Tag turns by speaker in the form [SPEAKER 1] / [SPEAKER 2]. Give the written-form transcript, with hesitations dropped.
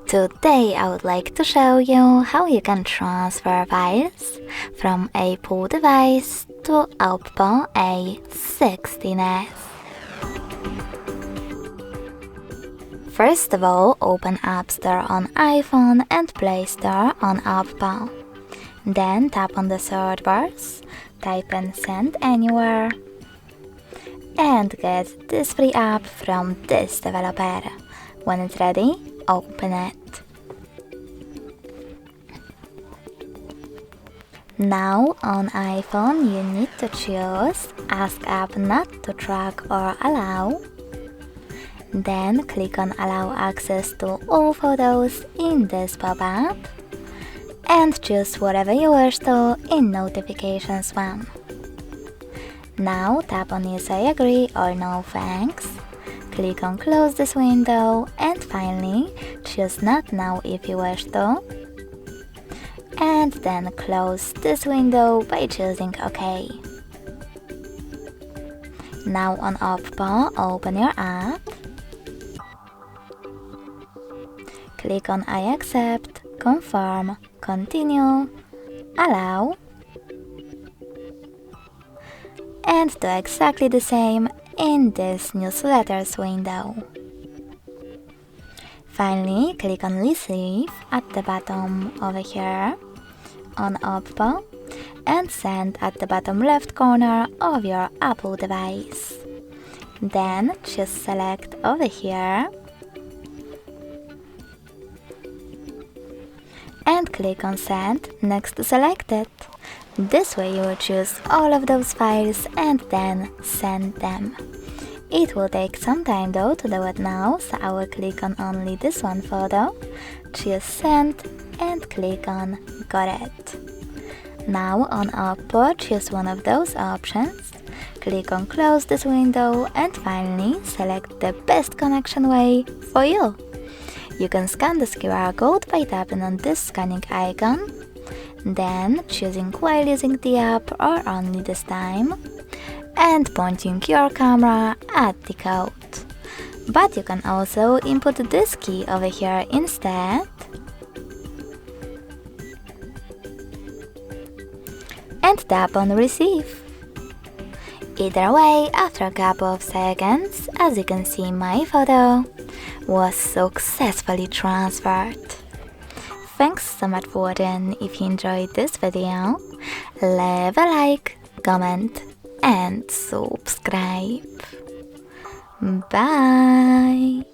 [SPEAKER 1] Today I would like to show you how you can transfer files from a Oppo device to Oppo A16s. First of all, open App Store on iPhone and Play Store on Oppo. Then tap on the search bars, type in Send Anywhere, and get this free app from this developer. When it's ready, open it. Now on iPhone you need to choose Ask App Not to Track or Allow. Then click on Allow access to all photos in this pop-up and choose whatever you wish to in Notifications 1. Now tap on Yes I agree or No thanks. Click on Close this window and finally choose Not Now if you wish to. And then close this window by choosing OK. Now on Oppo, open your app. Click on I accept, confirm, continue, allow, and do exactly the same in this newsletters window. Finally, click on Receive at the bottom over here on Oppo and Send at the bottom left corner of your Apple device. Then choose Select over here and click on Send next to Selected. This way you will choose all of those files and then send them. It will take some time though to do it now, so I will click on only this one photo, choose Send and click on Got it. Now on Oppo, choose one of those options, click on Close this window and finally select the best connection way for you. You can scan this QR code by tapping on this scanning icon, then choosing while using the app or only this time, and pointing your camera at the code. But you can also input this key over here instead, and tap on Receive. Either way, after a couple of seconds, as you can see, my photo was successfully transferred. Thanks so much for watching. If you enjoyed this video, leave a like, comment and subscribe. Bye!